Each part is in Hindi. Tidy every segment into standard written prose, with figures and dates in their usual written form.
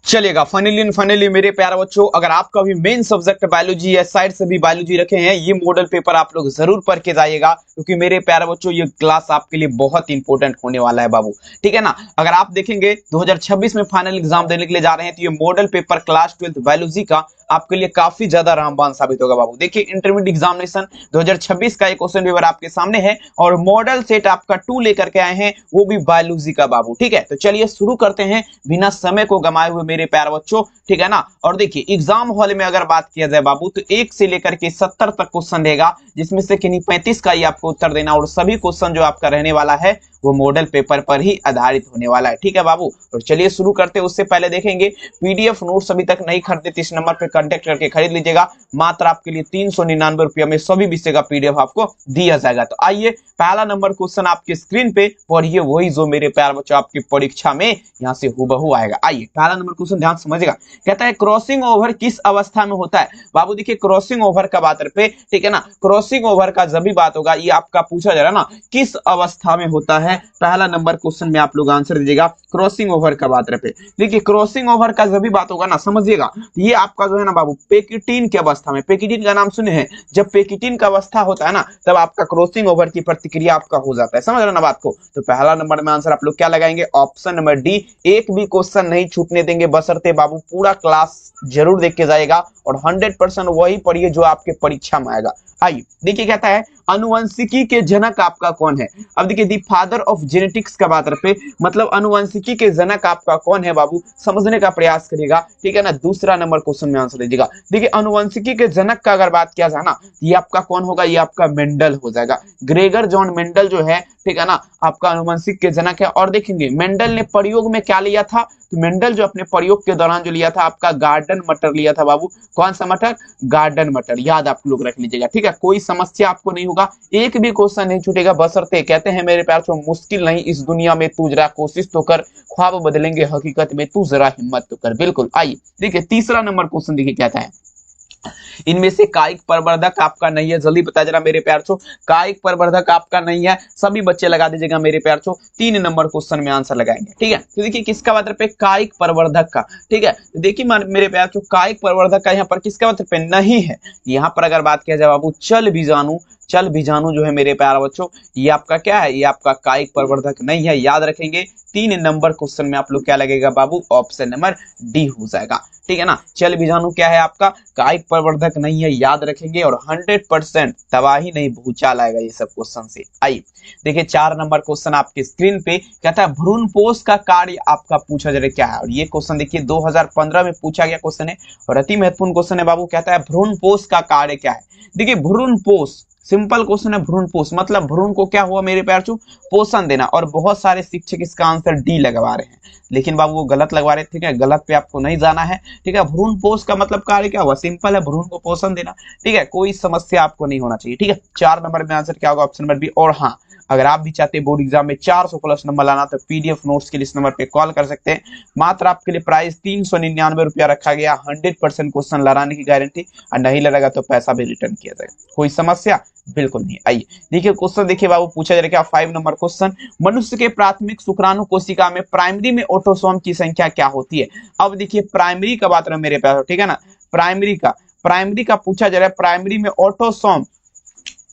चलेगा। फाइनली मेरे प्यारे बच्चों, अगर आपका भी मेन सब्जेक्ट बायोलॉजी या साइड से भी बायोलॉजी रखे हैं, ये मॉडल पेपर आप लोग जरूर पढ़ के जाइएगा, क्योंकि मेरे प्यारे बच्चों ये क्लास आपके लिए बहुत इंपॉर्टेंट होने वाला है बाबू। ठीक है ना। अगर आप देखेंगे 2026 में फाइनल एग्जाम देने के लिए जा रहे हैं, तो ये मॉडल पेपर क्लास 12 बायोलॉजी का आपके लिए काफी ज्यादा रामबाण साबित होगा बाबू। देखिए, इंटरमीडिएट एग्जामिनेशन 2026 का एक क्वेश्चन पेपर आपके सामने है और मॉडल सेट आपका 2 लेकर के आए हैं, वो भी बायोलॉजी का बाबू। ठीक है, तो चलिए शुरू करते हैं बिना समय को गंवाए हुए मेरे प्यारे बच्चों। ठीक है ना। और देखिए, एग्जाम हॉल में अगर बात किया जाए बाबू, तो 1 से लेकर के 70 तक क्वेश्चन रहेगा, जिसमें से किन्हीं 35 का ही आपको उत्तर देना, और सभी क्वेश्चन जो आपका रहने वाला है वो मॉडल पेपर पर ही आधारित होने वाला है। ठीक है बाबू। और चलिए शुरू करते हैं। उससे पहले देखेंगे, पीडीएफ नोट्स अभी तक नहीं खरीदे तो इस नंबर पे कांटेक्ट करके खरीद लीजिएगा। मात्र आपके लिए 399 रुपये में सभी विषय का पीडीएफ आपको दिया जाएगा। तो आइए, पहला नंबर क्वेश्चन आपके स्क्रीन पे पढ़िए, वही जो मेरे प्यारे बच्चों आपकी परीक्षा में यहाँ से हूबहू आएगा। आइए, पहला नंबर क्वेश्चन ध्यान समझिएगा। कहता है क्रॉसिंग ओवर किस अवस्था में होता है बाबू। देखिए, क्रॉसिंग ओवर का बात पे, ठीक है ना, क्रॉसिंग ओवर का जब भी बात होगा, ये आपका पूछा जा रहा है ना, किस अवस्था में होता है। पहला नंबर क्वेश्चन में आप लोग आंसर दीजिएगा क्रॉसिंग ओवर का बात पे। देखिए, क्रॉसिंग ओवर का जब भी बात होगा ना, समझिएगा, ये आपका जो है ना बाबू, पेकिटिन की अवस्था में, पेकिटिन का नाम सुने हैं, जब पेकिटिन का अवस्था होता है ना, तब आपका क्रॉसिंग ओवर की प्रतिक्रिया आपका हो जाता है। समझ रहे ना बात को। तो पहला नंबर में आंसर आप लोग क्या लगाएंगे, ऑप्शन नंबर डी। एक भी क्वेश्चन नहीं छूटने देंगे, बशर्ते बाबू पूरा क्लास जरूर देख के जाएगा और 100% वही पढ़िए जो आपके परीक्षा में आएगा। आइए देखिए, कहता है अनुवंशिकी के जनक आपका कौन है। अब देखिए, दी फादर ऑफ जेनेटिक्स का बात पे, मतलब अनुवंशिकी के जनक आपका कौन है बाबू, समझने का प्रयास करिएगा। ठीक है ना। दूसरा नंबर क्वेश्चन में आंसर दीजिएगा। देखिए, अनुवंशिकी के जनक का अगर बात किया जाए ना, ये आपका कौन होगा, ये आपका मेंडल हो जाएगा। ग्रेगर जॉन मेंडल जो है, ठीक है ना, आपका अनुवंशिक के जनक है। और देखेंगे मेंडल ने प्रयोग में क्या लिया था, तो मेंडल जो अपने प्रयोग के दौरान जो लिया था, आपका गार्डन मटर लिया था बाबू। कौन सा मटर, गार्डन मटर, याद आप लोग रख लीजिएगा। ठीक है, कोई समस्या आपको नहीं होगा, एक भी क्वेश्चन नहीं छूटेगा, बशर्ते कहते हैं मेरे प्यार, मुश्किल नहीं इस दुनिया में, तू जरा कोशिश तो कर, ख्वाब बदलेंगे हकीकत में, तू जरा हिम्मत तो कर। बिल्कुल। आइए देखिए, तीसरा नंबर क्वेश्चन देखिए क्या है। इनमें से कायिक प्रवर्धक आपका नहीं है, जल्दी बता जरा मेरे प्यार छो, कायिक प्रवर्धक आपका नहीं है। सभी बच्चे लगा दीजिएगा मेरे प्यार छो, 3 नंबर क्वेश्चन में आंसर लगाएंगे। ठीक है, तो देखिए किसका बात पे, कायिक प्रवर्धक का। ठीक है, तो देखिए मेरे प्यार छो, कायिक प्रवर्धक का यहाँ पर किसका बात पे नहीं है। यहाँ पर अगर बात किया जाए बाबू, चल बीजाणु, चल बीजाणु जो है मेरे प्यारे बच्चों, ये आपका क्या है, ये आपका कायिक प्रवर्धक नहीं है, याद रखेंगे। 3 नंबर क्वेश्चन में आप लोग क्या लगेगा बाबू, ऑप्शन नंबर डी हो जाएगा। ठीक है ना। चल बीजाणु क्या है आपका, कायिक प्रवर्धक नहीं है, याद रखेंगे। और 100% तबाही नहीं भूचाल आएगा ये सब क्वेश्चन से। आइए देखिए, 4 नंबर क्वेश्चन आपके स्क्रीन पे, कहता है भ्रूणपोष का कार्य आपका पूछा जा रहा है क्या है। और ये क्वेश्चन देखिए 2015 में पूछा गया क्वेश्चन है और अति महत्वपूर्ण क्वेश्चन है बाबू। कहता है भ्रूणपोष का कार्य क्या है। देखिए, भ्रूणपोष सिंपल क्वेश्चन है। भ्रूणपोष मतलब भ्रूण को क्या हुआ मेरे प्यार, पोषण देना। और बहुत सारे शिक्षक इसका आंसर डी लगवा रहे हैं, लेकिन बाबू वो गलत लगवा रहे। ठीक है, गलत पे आपको नहीं जाना है। ठीक है, भ्रूणपोष का मतलब कार्य क्या हुआ, सिंपल है, भ्रूण को पोषण देना। ठीक है, कोई समस्या आपको नहीं होना चाहिए। ठीक है, 4 नंबर में आंसर क्या होगा, ऑप्शन नंबर बी। और हाँ, अगर आप भी चाहते हैं बोर्ड एग्जाम में 400 प्लस नंबर लाना, तो पीडीएफ नोट्स के लिए इस नंबर पे कॉल कर सकते हैं। मात्र आपके लिए प्राइस 399 रुपया रखा गया, 100% क्वेश्चन लड़ाने की गारंटी, और नहीं लड़ेगा तो पैसा भी रिटर्न किया जाएगा। कोई समस्या बिल्कुल नहीं। आइए देखिए क्वेश्चन, देखिए बाबू पूछा जा रहा है 5 नंबर क्वेश्चन, मनुष्य के प्राथमिक शुक्राणु कोशिका में प्राइमरी में ऑटोसोम की संख्या क्या होती है। अब देखिए, प्राइमरी का बात रहा मेरे पास, ठीक है ना, प्राइमरी का पूछा जा रहा है। प्राइमरी में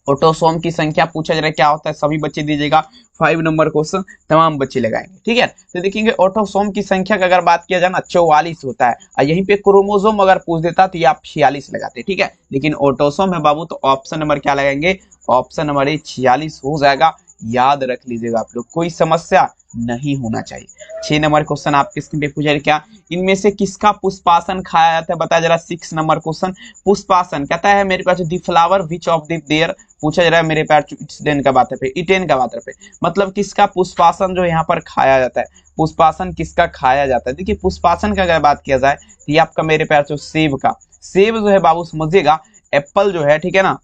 ऑटोसोम की संख्या पूछा जा रहा है, क्या होता है, सभी बच्चे दीजिएगा। 5 नंबर क्वेश्चन तमाम बच्चे लगाएंगे। ठीक है, तो देखेंगे ऑटोसोम की संख्या का अगर बात किया जाए ना, 44 होता है। और यहीं पे क्रोमोसोम अगर पूछ देता तो ये आप 46 लगाते। ठीक है, लेकिन ऑटोसोम है बाबू, तो ऑप्शन नंबर क्या लगाएंगे, ऑप्शन नंबर ए 46 हो जाएगा। याद रख लीजिएगा आप लोग, कोई समस्या नहीं होना चाहिए। 6 नंबर क्वेश्चन आपके स्क्रीन पे पूछा है क्या, इनमें से किसका पुष्पासन खाया जाता है, बताया जरा। 6 नंबर क्वेश्चन, पुष्पासन कहता है मेरे पास, the flower which of the there पूछा जा रहा है मेरे पास, इटेन का बात पे, इटेन का बात पे, मतलब किसका पुष्पासन जो यहाँ पर खाया जाता है, पुष्पासन किसका खाया जाता है। देखिए, पुष्पासन का अगर बात किया जाए तो ये आपका मेरे प्यार जो सेब का, सेब जो है बाबू समझिएगा, एप्पल जो है, ठीक है ना,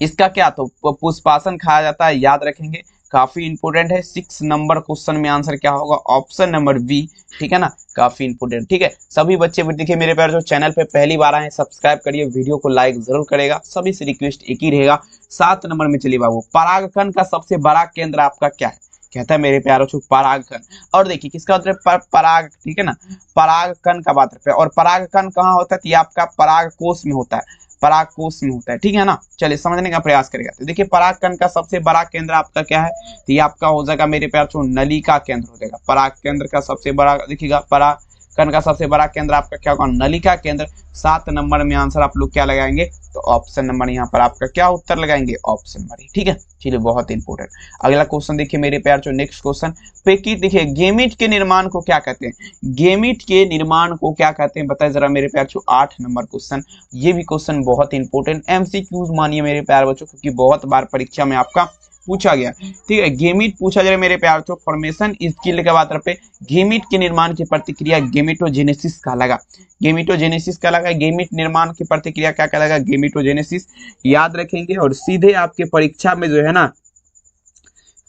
इसका क्या तो पुष्पासन खाया जाता है, याद रखेंगे, काफी इंपोर्टेंट है। 6 नंबर क्वेश्चन में आंसर क्या होगा, ऑप्शन नंबर बी। ठीक है ना, काफी इंपोर्टेंट। ठीक है, सभी बच्चे देखिए मेरे प्यार जो चैनल पे पहली बार आए, सब्सक्राइब करिए, वीडियो को लाइक जरूर करेगा, सभी से रिक्वेस्ट एक ही रहेगा। 7 नंबर में चलिए बाबू, परागकण का सबसे बड़ा केंद्र आपका क्या है। कहता है मेरे प्यारे बच्चों परागकण। और देखिए किसका उत्तर है पराग, ठीक है ना, परागकण का बात करते हैं। और परागकण कहाँ होता है, तो ये आपका परागकोश में होता है, परागकोश में होता है, ठीक है ना। चलिए समझने का प्रयास करेगा। तो देखिए परागकण का सबसे बड़ा केंद्र आपका क्या है, तो ये आपका हो जाएगा मेरे प्यारे बच्चों नलिका केंद्र हो जाएगा। पराग केंद्र का सबसे बड़ा देखिएगा, परागकण का सबसे बड़ा केंद्र आपका क्या होगा, नलिका केंद्र। 7 नंबर में आंसर आप लोग क्या लगाएंगे, तो ऑप्शन नंबर यहाँ पर आपका क्या उत्तर लगाएंगे, ऑप्शन नंबर, ठीक है। चलिए बहुत इंपॉर्टेंट। अगला क्वेश्चन देखिए मेरे प्यार जो नेक्स्ट क्वेश्चन पे की देखिए गेमिट के निर्माण को क्या कहते हैं, गेमिट के निर्माण को क्या कहते हैं बताए जरा मेरे प्यार 8 नंबर क्वेश्चन। ये भी क्वेश्चन बहुत इंपॉर्टेंट एमसीक्यूज मानिए मेरे प्यार बच्चों, क्योंकि बहुत बार परीक्षा में आपका पूछा गया, ठीक है। गेमिट पूछा जाए मेरे प्यार बच्चों, फॉर्मेशन स्किल के बात पे गेमिट के निर्माण की प्रतिक्रिया गेमेटोजेनेसिस कहलाएगा, गेमेटोजेनेसिस कहलाएगा। गेमिट निर्माण की प्रतिक्रिया क्या कहलाएगा, गेमेटोजेनेसिस, याद रखेंगे। और सीधे आपके परीक्षा में जो है ना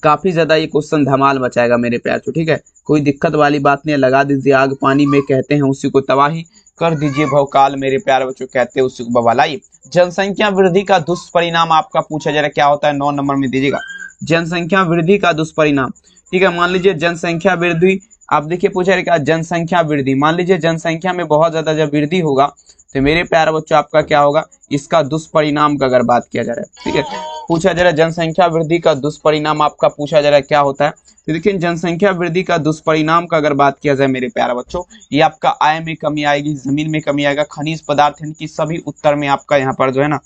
काफी ज्यादा ये क्वेश्चन धमाल मचाएगा मेरे प्यार को, ठीक है। कोई दिक्कत वाली बात नहीं, लगा दीजिए आग पानी में कहते हैं उसी को तबाही, कर दीजिए भवकाल मेरे प्यार बच्चों कहते हैं उसी को बवालाई। जनसंख्या वृद्धि का दुष्परिणाम आपका पूछा जा रहा है क्या होता है, 9 नंबर में दीजिएगा, जनसंख्या वृद्धि का दुष्परिणाम, ठीक है। मान लीजिए जनसंख्या वृद्धि, आप देखिए पूछा जा रहा है जनसंख्या वृद्धि, मान लीजिए जनसंख्या में बहुत ज्यादा जब वृद्धि होगा तो मेरे प्यारे बच्चों आपका क्या होगा, इसका दुष्परिणाम का अगर बात किया जा रहा है, ठीक है। पूछा जा रहा है जनसंख्या वृद्धि का दुष्परिणाम आपका पूछा जा रहा है क्या होता है, तो देखिए जनसंख्या वृद्धि का दुष्परिणाम का अगर बात किया जाए मेरे प्यारे बच्चों, ये आपका आय में कमी आएगी, जमीन में कमी आएगा, खनिज पदार्थ की सभी उत्तर में आपका यहाँ पर जो है ना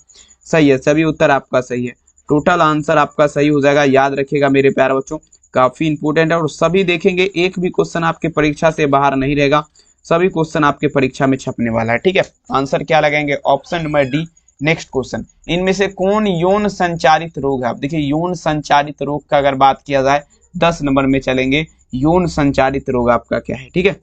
सही है, सभी उत्तर आपका सही है, टोटल आंसर आपका सही हो जाएगा। याद रखिएगा मेरे प्यारे बच्चों, काफी इंपोर्टेंट है और सभी देखेंगे, एक भी क्वेश्चन आपके परीक्षा से बाहर नहीं रहेगा, सभी क्वेश्चन आपके परीक्षा में छपने वाला है, ठीक है। आंसर क्या लगाएंगे, option number D. Next question, इनमें से कौन यौन संचारित रोग है, आप देखिए यौन संचारित रोग का अगर बात किया जाए 10 नंबर में चलेंगे, यौन संचारित रोग आपका क्या है, ठीक है।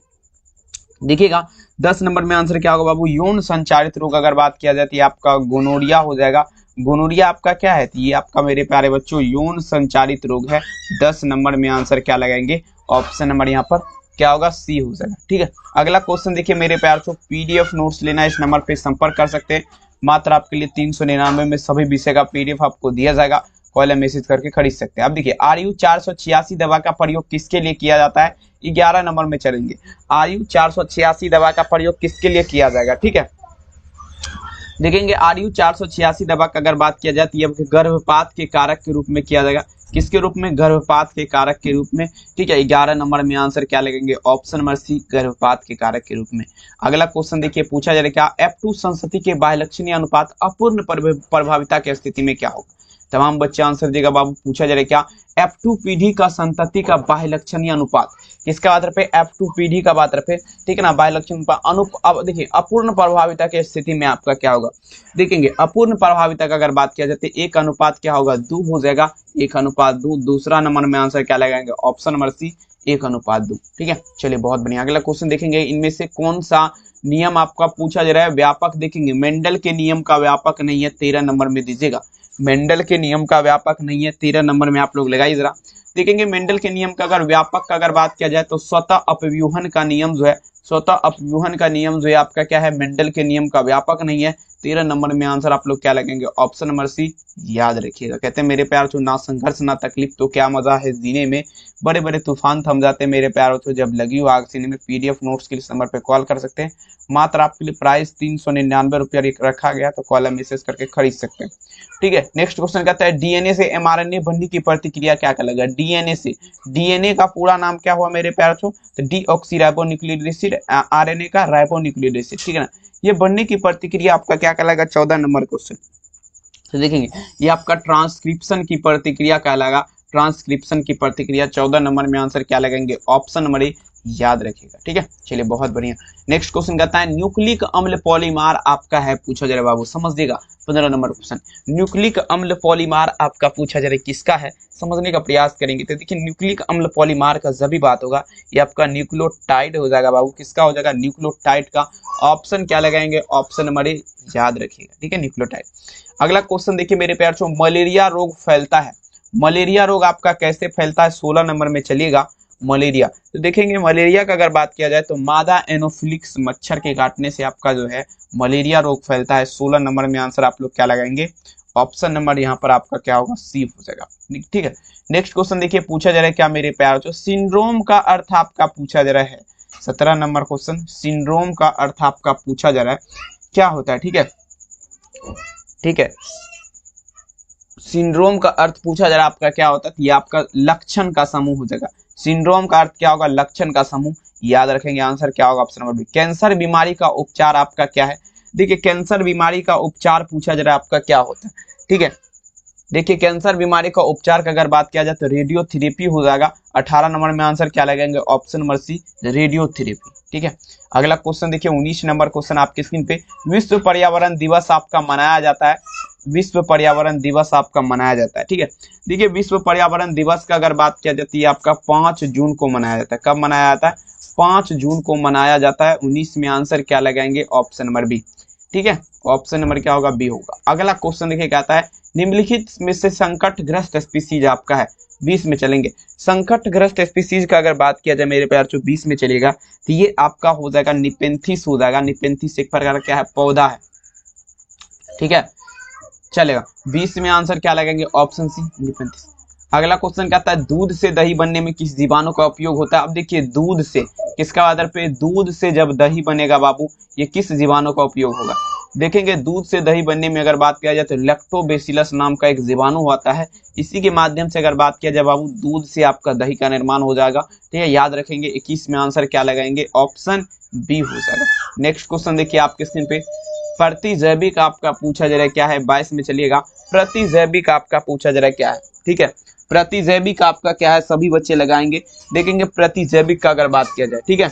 देखिएगा 10 नंबर में आंसर क्या होगा बाबू, यौन संचारित रोग अगर बात किया जाए तो आपका गोनोरिया हो जाएगा। गोनोरिया आपका क्या है, तो ये आपका मेरे प्यारे बच्चों यौन संचारित रोग है। 10 नंबर में आंसर क्या लगाएंगे, ऑप्शन नंबर यहाँ पर क्या होगा, सी हो जाएगा, ठीक है। अगला क्वेश्चन देखिए मेरे प्यार को, पीडीएफ नोट्स लेना इस नंबर पे संपर्क कर सकते हैं, मात्र आपके लिए 399 में सभी विषय का पीडीएफ आपको दिया जाएगा, कॉल मैसेज करके खरीद सकते हैं। अब देखिए आरयू 486 दवा का प्रयोग किसके लिए किया जाता है, 11 नंबर में चलेंगे। आरयू 486 दवा का प्रयोग किसके लिए किया जाएगा, ठीक है। देखेंगे आरयू 486 दवा का अगर बात किया जाए तो ये गर्भपात के कारक के रूप में किया जाएगा, किसके रूप में, गर्भपात के कारक के रूप में, ठीक है। 11 नंबर में आंसर क्या लगेंगे, ऑप्शन नंबर सी, गर्भपात के कारक के रूप में। अगला क्वेश्चन देखिए पूछा जा रहा है क्या, F2 संस्कृति के बाह्यलक्षणीय अनुपात अपूर्ण प्रभाविता की स्थिति में क्या होगा, तमाम बच्चे आंसर देगा बाबू। पूछा जा रहा है क्या, F2 पीढ़ी का संतति का बाह्यलक्षणीय अनुपात किसका बात पे, F2 पीढ़ी का बात पे, ठीक है ना, बाह्यलक्षण अब देखिए अपूर्ण प्रभाविता की स्थिति में आपका क्या होगा, देखेंगे अपूर्ण प्रभाविता का अगर बात किया जाए तो 1 अनुपात क्या होगा, 2 हो जाएगा, 1 अनुपात 2। दूसरा नंबर में आंसर क्या लगाएंगे, ऑप्शन नंबर सी, 1 अनुपात 2, ठीक है। चलिए बहुत बढ़िया। अगला क्वेश्चन देखेंगे, इनमें से कौन सा नियम आपका पूछा जा रहा है व्यापक, देखेंगे मेंडल के नियम का व्यापक नहीं है, 13 नंबर में दीजिएगा, मेंडल के नियम का व्यापक नहीं है, 13 नंबर में आप लोग लगाइए जरा। देखेंगे मेंडल के नियम का अगर व्यापक का अगर बात किया जाए तो स्वतः अपव्यूहन का नियम जो है, स्वतः अपव्यूहन का नियम जो है आपका क्या है, मेंडल के नियम का व्यापक नहीं है। 13 नंबर में आंसर आप लोग क्या लगेंगे, ऑप्शन नंबर सी, याद रखिएगा। कहते हैं मेरे प्यार तो ना संघर्ष ना तकलीफ तो क्या मजा है जीने में, बड़े बड़े तूफान थम जाते हैं मेरे प्यारों तो जब लगी हो आग सीने में। पीडीएफ नोट्स के इस नंबर पे कॉल कर सकते हैं, मात्र आपके लिए प्राइस 399 रुपया रखा गया, तो कॉल मैसेज करके खरीद सकते हैं, ठीक है। नेक्स्ट क्वेश्चन कहता है डीएनए से एमआरएनए बनने की प्रतिक्रिया क्या कहलाएगा, डीएनए से, डीएनए का पूरा नाम क्या हुआ मेरे प्यारों तो डीऑक्सीराइबोन्यूक्लिक एसिड, आरएनए का राइबोन्यूक्लिक एसिड, ठीक है ना। ये बनने की प्रतिक्रिया आपका क्या कहलाएगा, 14 नंबर क्वेश्चन। तो देखेंगे ये आपका ट्रांसक्रिप्शन की प्रतिक्रिया कहलाएगा, ट्रांसक्रिप्शन की प्रतिक्रिया। 14 नंबर में आंसर क्या लगेंगे, ऑप्शन नंबर ए, याद रखिएगा, ठीक है। चलिए बहुत बढ़िया। नेक्स्ट क्वेश्चन कहता है न्यूक्लिक अम्ल पॉलीमार आपका है, पूछा जा रहा है बाबू, समझिएगा 15 नंबर क्वेश्चन। न्यूक्लिक अम्ल पॉलीमार आपका पूछा जा रहा है किसका है, समझने का प्रयास करेंगे। तो देखिए न्यूक्लिक अम्ल पॉलीमार का जब भी बात होगा ये आपका न्यूक्लियोटाइड हो जाएगा बाबू, किसका हो जाएगा, न्यूक्लियोटाइड का। ऑप्शन क्या लगाएंगे, ऑप्शन नंबर ए, याद रखिएगा, ठीक है, न्यूक्लियोटाइड। अगला क्वेश्चन देखिए मेरे प्यार छो, मलेरिया रोग फैलता है, मलेरिया रोग आपका कैसे फैलता है, 16 नंबर में चलिएगा। मलेरिया, तो देखेंगे मलेरिया का अगर बात किया जाए तो मादा एनोफिलिक्स मच्छर के काटने से आपका जो है मलेरिया रोग फैलता है। 16 नंबर में आंसर आप लोग क्या लगाएंगे, ऑप्शन नंबर यहाँ पर आपका क्या होगा, सी हो जाएगा। ठीक है, नेक्स्ट क्वेश्चन देखिए पूछा जा रहा है क्या मेरे प्यारे बच्चों, सिंड्रोम का अर्थ आपका पूछा जा रहा है। 17 नंबर क्वेश्चन, सिंड्रोम का अर्थ आपका पूछा जा रहा है क्या होता है। ठीक है, ठीक है, सिंड्रोम का अर्थ पूछा जा रहा है आपका क्या होता है, ये आपका लक्षण का समूह हो जाएगा। सिंड्रोम का अर्थ क्या होगा, लक्षण का समूह। याद रखेंगे, आंसर क्या होगा, ऑप्शन नंबर बी। कैंसर बीमारी का उपचार आपका क्या है। देखिए कैंसर बीमारी का उपचार पूछा जा रहा है आपका क्या होता है। ठीक है, देखिए कैंसर बीमारी का उपचार का अगर बात किया जाए तो रेडियोथेरेपी हो जाएगा। 18 नंबर में आंसर क्या लगाएंगे, ऑप्शन नंबर सी, रेडियोथेरेपी। ठीक है, अगला क्वेश्चन देखिए 19 नंबर क्वेश्चन आपके स्क्रीन पे, विश्व पर्यावरण दिवस आपका मनाया जाता है। विश्व पर्यावरण दिवस आपका मनाया जाता है। ठीक है, देखिए विश्व पर्यावरण दिवस का अगर बात किया जाती है आपका 5 जून को मनाया जाता है। कब मनाया जाता है, 5 जून को मनाया जाता है। 19 में आंसर क्या लगाएंगे, ऑप्शन नंबर बी। ठीक है, ऑप्शन नंबर क्या होगा, बी होगा। अगला क्वेश्चन देखिए कहता है निम्नलिखित में से संकटग्रस्त स्पीसीज आपका है। 20 में चलेंगे, संकटग्रस्त स्पीसीज का अगर बात किया जाए मेरे प्यार जो 20 में चलेगा तो ये आपका हो जाएगा निपेंथिस हो जाएगा। निपेंथिस एक प्रकार का क्या है, पौधा है। ठीक है, चलेगा। 20 में आंसर क्या लगेंगे, ऑप्शन सी, निपेंथिस। अगला क्वेश्चन कहता है दूध से दही बनने में किस जीवाणु का उपयोग होता है। अब देखिए दूध से, किसका आधार पे, दूध से जब दही बनेगा बाबू, ये किस जीवाणु का उपयोग होगा। देखेंगे दूध से दही बनने में अगर बात किया जाए तो लैक्टोबैसिलस नाम का एक जीवाणु होता है। इसी के माध्यम से अगर बात किया जाए बाबू, दूध से आपका दही का निर्माण हो जाएगा। ठीक है, याद रखेंगे। 21 में आंसर क्या लगाएंगे, ऑप्शन बी हो जाएगा। नेक्स्ट क्वेश्चन देखिए आपके स्क्रीन पे, प्रतिजैविक आपका पूछा जा रहा है क्या है। 22 में चलिएगा, प्रतिजैविक आपका पूछा जा रहा है क्या है। ठीक है, प्रतिजैविक आपका क्या है, सभी बच्चे लगाएंगे। देखेंगे प्रतिजैविक का अगर बात किया जाए, ठीक है,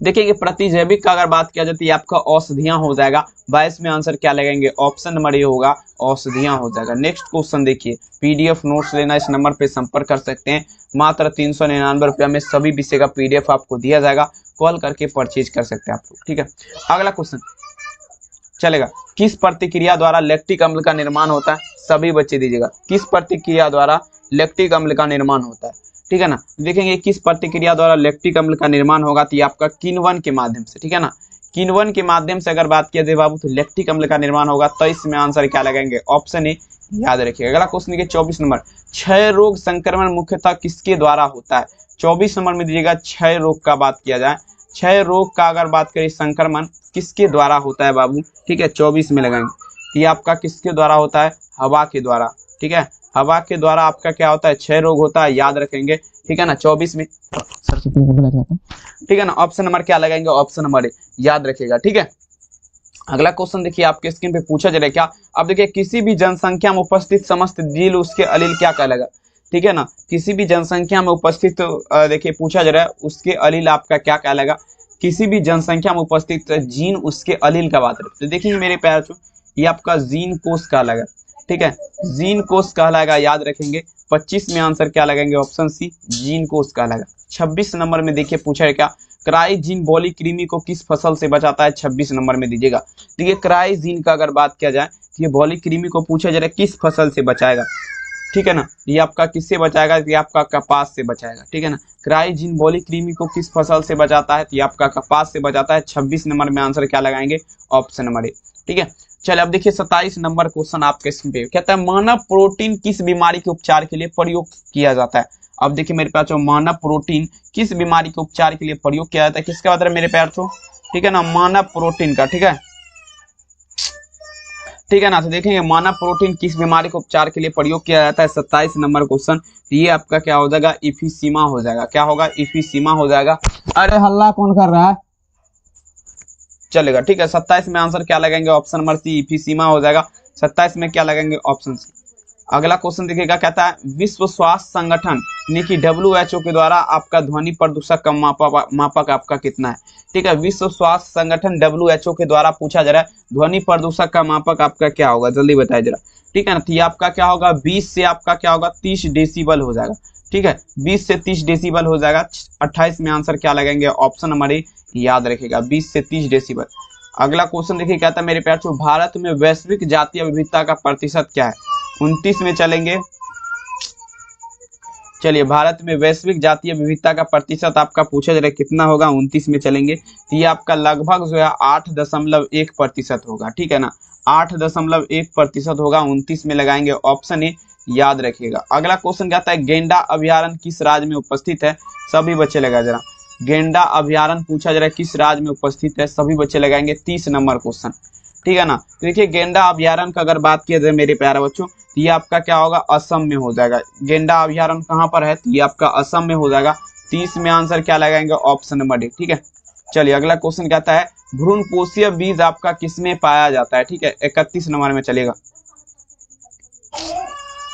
देखेंगे प्रतिजैविक का अगर बात किया जाती है आपका औषधियां हो जाएगा। 22 में आंसर क्या लगेंगे, ऑप्शन नंबर ए होगा, औषधियां हो जाएगा। नेक्स्ट क्वेश्चन देखिए, पीडीएफ नोट्स लेना इस नंबर पे संपर्क कर सकते हैं। मात्र 399 रुपया में सभी विषय का पीडीएफ आपको दिया जाएगा। कॉल करके परचेज कर सकते हैं आप लोग। ठीक है, अगला क्वेश्चन चलेगा, किस प्रतिक्रिया द्वारा लैक्टिक अम्ल का निर्माण होता है। सभी बच्चे दीजिएगा, किस प्रतिक्रिया द्वारा लैक्टिक अम्ल का निर्माण होता है। ठीक है ना, देखेंगे किस प्रतिक्रिया द्वारा लैक्टिक अम्ल का निर्माण होगा, तो ये आपका किण्वन के माध्यम से। ठीक है ना, किण्वन के माध्यम से अगर बात किया जाए बाबू तो लैक्टिक अम्ल का निर्माण होगा। 23 में आंसर क्या लगाएंगे, ऑप्शन ए, याद रखिएगा। अगला क्वेश्चन देखिए 24 नंबर, क्षय रोग संक्रमण मुख्यतः किसके द्वारा होता है। 24 नंबर में दीजिएगा, क्षय रोग का बात किया जाए, क्षय रोग का अगर बात करें संक्रमण किसके द्वारा होता है बाबू। ठीक है, 24 में लगाएंगे। ये आपका किसके द्वारा होता है, हवा के द्वारा। ठीक है, हवा के द्वारा आपका क्या होता है, क्षय रोग होता है। याद रखेंगे। ठीक है ना, 24 में ठीक है ना, ऑप्शन नंबर क्या लगाएंगे, ऑप्शन नंबर ए, याद रखिएगा। ठीक है, अगला क्वेश्चन देखिए आपके स्क्रीन पे पूछा जा रहा है क्या। अब देखिए किसी भी जनसंख्या में उपस्थित समस्त जील उसके अलील क्या कहलाएगा। ठीक है ना, किसी भी जनसंख्या में उपस्थित देखिए पूछा जा रहा है उसके अलील आपका क्या कहलाएगा। किसी भी जनसंख्या में उपस्थित जीन उसके अलील का बात है। तो देखिए मेरे प्यारे बच्चों, ये आपका जीन कोष कहलाएगा। ठीक है, जीन कोष कहलाएगा, याद रखेंगे। 25 में आंसर क्या लगाएंगे, ऑप्शन सी, जीन कोष कहलाएगा। 26 नंबर में देखिए पूछा है क्या, क्राइजीन बॉली कृमि को किस फसल से बचाता है। 26 नंबर में दीजिएगा। देखिए क्राइजीन का अगर बात किया जाए तो ये बॉली कृमि को पूछा जा रहा है किस फसल से बचाएगा। ठीक है ना, ये आपका किससे बचाएगा, ये आपका कपास से बचाएगा। ठीक है ना, क्राइजीन बॉली कृमि को किस फसल से बचाता है, तो ये आपका कपास से बचाता है। 26 नंबर में आंसर क्या लगाएंगे, ऑप्शन नंबर ए। ठीक है, चलिए अब देखिए 27 नंबर क्वेश्चन आपके स्क्रीन पे कहता है मानव प्रोटीन किस बीमारी के उपचार के लिए प्रयोग किया जाता है। अब देखिए मेरे प्यार बच्चों, मानव प्रोटीन किस बीमारी के उपचार के लिए प्रयोग किया जाता है, किसका मतलब मेरे प्यार बच्चों। ठीक है ना, मानव प्रोटीन का। ठीक है, ठीक है ना, तो देखेंगे मानव प्रोटीन किस बीमारी के उपचार के लिए प्रयोग किया जाता है। 27 नंबर क्वेश्चन, ये आपका क्या हो जाएगा, इफिसीमा हो जाएगा। क्या होगा, इफिसीमा हो जाएगा। अरे हल्ला कौन कर रहा है, चलेगा। ठीक है, 27 में आंसर क्या लगाएंगे, ऑप्शन नंबर सी, इफिसीमा हो जाएगा। 27 में क्या लगाएंगे, ऑप्शन सी। अगला क्वेश्चन देखिएगा, कहता है विश्व स्वास्थ्य संगठन यानी कि WHO के द्वारा आपका ध्वनि प्रदूषक का मापक आपका कितना है। ठीक है, विश्व स्वास्थ्य संगठन WHO के द्वारा पूछा जा रहा है ध्वनि प्रदूषक का मापक आपका क्या होगा, जल्दी बताइए जरा। ठीक है ना, तो ये आपका क्या होगा, 20 से आपका क्या होगा, 30 डेसिबल हो जाएगा। ठीक है, 20 से 30 डेसिबल हो जाएगा। 28 में आंसर क्या लगाएंगे, ऑप्शन नंबर ए, याद रखेगा, 20 से 30 डेसिबल। अगला क्वेश्चन देखिए, कहता है मेरे प्यार बच्चों, भारत में वैश्विक जातीय विविधता का प्रतिशत क्या है। 29 में चलेंगे, चलिए, भारत में वैश्विक जातीय विविधता का प्रतिशत आपका पूछा जा रहा है कितना होगा, 29 में चलेंगे। तो ये आपका लगभग जो है 8.1% होगा, ठीक है ना, 8.1% होगा, 29 में लगाएंगे ऑप्शन ए, याद रखिएगा। अगला क्वेश्चन कहता है गेंडा अभ्यारण्य किस राज्य में उपस्थित है, सभी बच्चे लगा जरा। गेंडा अभ्यारण्य पूछा जा रहा है किस राज्य में उपस्थित है, सभी बच्चे लगाएंगे 30 नंबर क्वेश्चन, ठीक है ना। तो देखिए गेंडा अभ्यारण्य का अगर बात किया जाए मेरे प्यारे बच्चों, तो ये आपका क्या होगा, असम में हो जाएगा। गेंडा अभ्यारण्य कहाँ पर है, तो ये आपका असम में हो जाएगा। 30 में आंसर क्या लगाएंगे, ऑप्शन नंबर डी, ठीक है। चलिए अगला क्वेश्चन कहता है भ्रूणपोषीय बीज आपका किसमें पाया जाता है, ठीक है, 31 नंबर में चलेगा।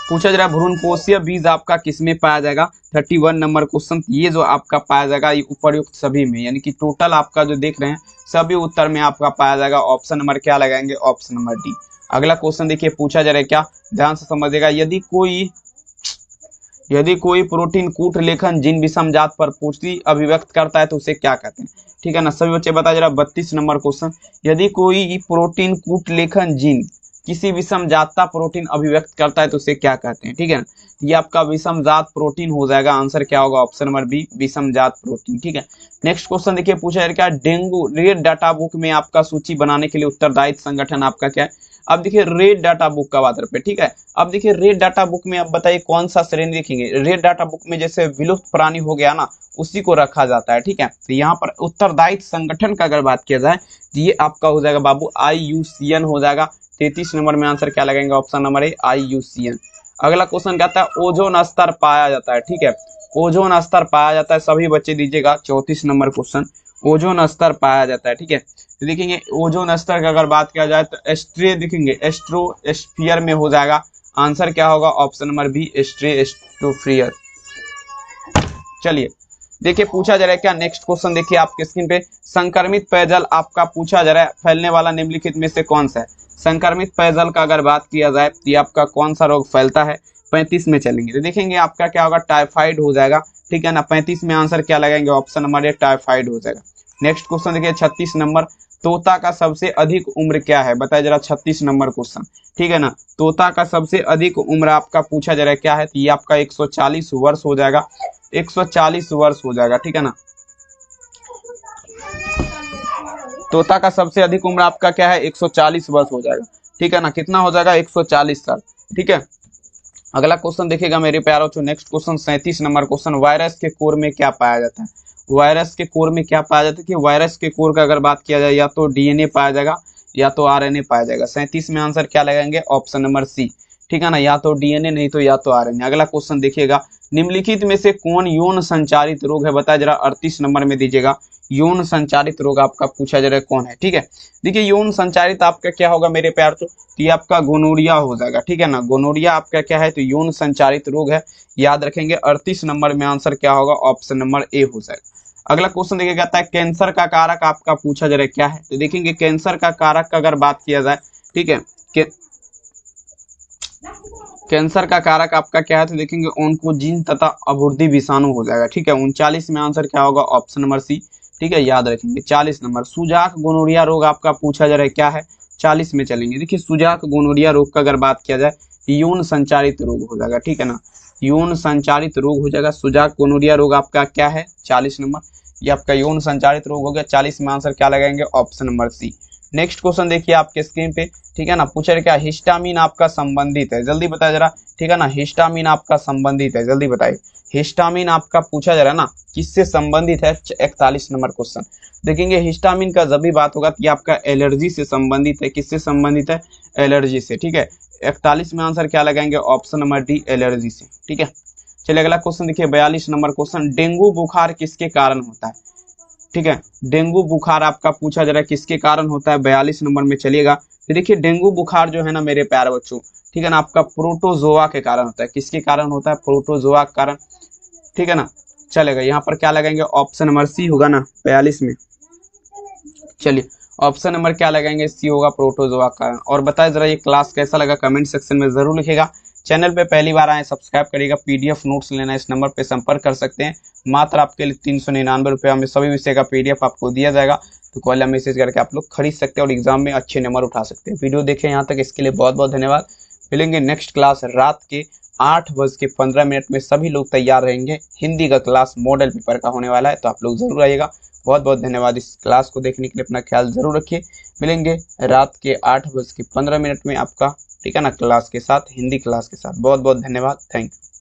पूछा जा रहा है भ्रूणपोषीय बीज आपका किसमें पाया जाएगा, 31 नंबर क्वेश्चन। ये जो आपका पाया जाएगा ये उपर्युक्त सभी में, यानी कि टोटल आपका जो देख रहे हैं सभी उत्तर में आपका पाया जाएगा। ऑप्शन नंबर क्या लगाएंगे, ऑप्शन नंबर डी। अगला क्वेश्चन देखिए पूछा जा रहा है क्या, ध्यान से समझिएगा। यदि कोई प्रोटीन कूट लेखन जीन विषम जात पर पुष्टि अभिव्यक्त करता है तो उसे क्या कहते हैं, ठीक है ना, सभी बच्चे बता जरा। 32 नंबर क्वेश्चन, यदि कोई प्रोटीन कूट लेखन जीन किसी विषम जातता प्रोटीन अभिव्यक्त करता है तो उसे क्या कहते हैं, ठीक है ना, ये आपका विषम जात प्रोटीन हो जाएगा। आंसर क्या होगा, ऑप्शन नंबर बी, विषम जात प्रोटीन, ठीक है। नेक्स्ट क्वेश्चन देखिए पूछा जा रहा है क्या, डेंगू रेड डाटा बुक में आपका सूची बनाने के लिए उत्तरदायी संगठन आपका क्या है। अब देखिए रेड डाटा बुक का बात पे, ठीक है। अब देखिए रेड डाटा बुक में आप बताइए कौन सा श्रेणी देखेंगे। रेड डाटा बुक में जैसे विलुप्त प्राणी हो गया ना, उसी को रखा जाता है, ठीक है। तो यहाँ पर उत्तरदायी संगठन का अगर बात किया जाए तो ये आपका हो जाएगा बाबू IUCN हो जाएगा। 33 नंबर में आंसर क्या लगेगा, ऑप्शन नंबर ए, IUCN। अगला क्वेश्चन कहता है ओजोन स्तर पाया जाता है, ठीक है, ओजोन स्तर पाया जाता है, सभी बच्चे दीजिएगा। 34 नंबर क्वेश्चन, ओजोन स्तर पाया जाता है, ठीक है। तो देखेंगे ओजोन स्तर का अगर बात किया जाए तो एस्ट्रे देखेंगे एस्ट्रोस्फीयर में हो जाएगा। आंसर क्या होगा, ऑप्शन नंबर बी, एस्ट्रोस्फीयर। चलिए देखिए पूछा जा रहा है क्या, नेक्स्ट क्वेश्चन देखिए आपके स्क्रीन पे, संक्रमित पेयजल आपका पूछा जा रहा है फैलने वाला निम्नलिखित में से कौन सा है। संक्रमित पेयजल का अगर बात किया जाए तो ये आपका कौन सा रोग फैलता है, 35 में चलेंगे। तो देखेंगे आपका क्या होगा, टाइफाइड हो जाएगा, ठीक है ना। 35 में आंसर क्या लगाएंगे, ऑप्शन नंबर ए, टाइफाइड हो जाएगा। नेक्स्ट क्वेश्चन देखिए 36 नंबर, तोता का सबसे अधिक उम्र क्या है, बताइए जरा। 36 नंबर क्वेश्चन, ठीक है ना, तोता का सबसे अधिक उम्र आपका पूछा जा रहा है क्या है, तो ये आपका 140 वर्ष हो जाएगा, 140 वर्ष हो जाएगा, ठीक है ना। तोता का सबसे अधिक उम्र आपका क्या है, 140 वर्ष हो जाएगा, ठीक है ना। कितना हो जाएगा, 140 साल, ठीक है। अगला क्वेश्चन देखिएगा मेरे प्यारों बच्चों, next question 37 number question, virus के कोर में क्या पाया जाता है। वायरस के कोर में क्या पाया जाता है कि वायरस के कोर का अगर बात किया जाए या तो DNA पाया जाएगा या तो RNA पाया जाएगा। 37 में आंसर क्या लगाएंगे, ऑप्शन नंबर सी, ठीक है ना, या तो DNA नहीं तो या तो RNA। अगला क्वेश्चन देखिएगा, निम्नलिखित में से कौन यौन संचारित रोग है, बताया जरा। 38 नंबर में दीजिएगा, यौन संचारित रोग आपका पूछा जा रहा है कौन है, ठीक है। देखिए यौन संचारित आपका क्या होगा मेरे प्यार, तो ये आपका गोनोरिया हो जाएगा, ठीक है ना। गोनोरिया आपका क्या है, तो यौन संचारित रोग है, याद रखेंगे। 38 नंबर में आंसर क्या होगा, ऑप्शन नंबर ए हो जाएगा। अगला क्वेश्चन देखिए कहता है कैंसर का कारक आपका पूछा जा रहा है क्या है, तो देखेंगे कैंसर का कारक का अगर बात किया जाए, ठीक है, कैंसर का कारक आपका क्या है, तो देखेंगे ऑन्कोजीन तथा अवरोधी विषाणु हो जाएगा, ठीक है। 39 में आंसर क्या होगा, ऑप्शन नंबर सी, ठीक है, याद रखेंगे। 40 नंबर, सुजाक गोनोरिया रोग आपका पूछा जा रहा है क्या है, 40 में चलेंगे। देखिए सुजाक गोनोरिया रोग का अगर बात किया जाए यौन संचारित रोग हो जाएगा, ठीक है ना, यौन संचारित रोग हो जाएगा। सुजाक गोनोरिया रोग आपका क्या है, 40 नंबर, ये आपका यौन संचारित रोग हो गया। 40 में आंसर क्या लगाएंगे, option number C. Next question देखिए आपके स्क्रीन पे, ठीक है ना, पूछा रहे क्या हिस्टामिन आपका संबंधित है, जल्दी बताया जरा, ठीक है ना, हिस्टामिन आपका संबंधित है, जल्दी बताइए। हिस्टामिन आपका पूछा जा रहा है ना किससे संबंधित है, 41 नंबर क्वेश्चन। देखेंगे हिस्टामिन का जब भी बात होगा तो ये आपका एलर्जी से संबंधित है, किससे संबंधित है, एलर्जी से, ठीक है। 41 में आंसर क्या लगाएंगे, ऑप्शन नंबर डी, एलर्जी से, ठीक है। चलिए अगला क्वेश्चन देखिए 42 नंबर क्वेश्चन, डेंगू बुखार किसके कारण होता है, ठीक है। डेंगू बुखार आपका पूछा जा रहा है किसके कारण होता है, 42 नंबर में चलिएगा। तो देखिए डेंगू बुखार जो है ना मेरे प्यारे बच्चों, ठीक है ना, आपका प्रोटोजोआ के कारण होता है, किसके कारण होता है, प्रोटोजोआ के कारण, ठीक है ना। चलेगा यहाँ पर क्या लगाएंगे, ऑप्शन नंबर सी होगा ना 42 में। चलिए ऑप्शन नंबर क्या लगाएंगे, सी होगा, प्रोटोजोआ के कारण। और बताए जरा ये क्लास कैसा लगा, कमेंट सेक्शन में जरूर लिखेगा। चैनल पे पहली बार आए सब्सक्राइब करिएगा। PDF नोट्स लेना इस नंबर पे संपर्क कर सकते हैं, मात्र आपके लिए 399 रुपये में सभी विषय का PDF आपको दिया जाएगा। तो कॉल या मैसेज करके आप लोग खरीद सकते हैं और एग्जाम में अच्छे नंबर उठा सकते हैं। वीडियो देखें यहाँ तक, इसके लिए बहुत बहुत धन्यवाद। मिलेंगे नेक्स्ट क्लास रात के 8:15 में सभी लोग तैयार रहेंगे। हिंदी का क्लास मॉडल पेपर का होने वाला है, तो आप लोग जरूर आइएगा। बहुत बहुत धन्यवाद इस क्लास को देखने के लिए। अपना ख्याल जरूर रखिए। मिलेंगे रात के 8:15 में आपका, ठीक है ना, क्लास के साथ, हिंदी क्लास के साथ। बहुत बहुत धन्यवाद। Thank you.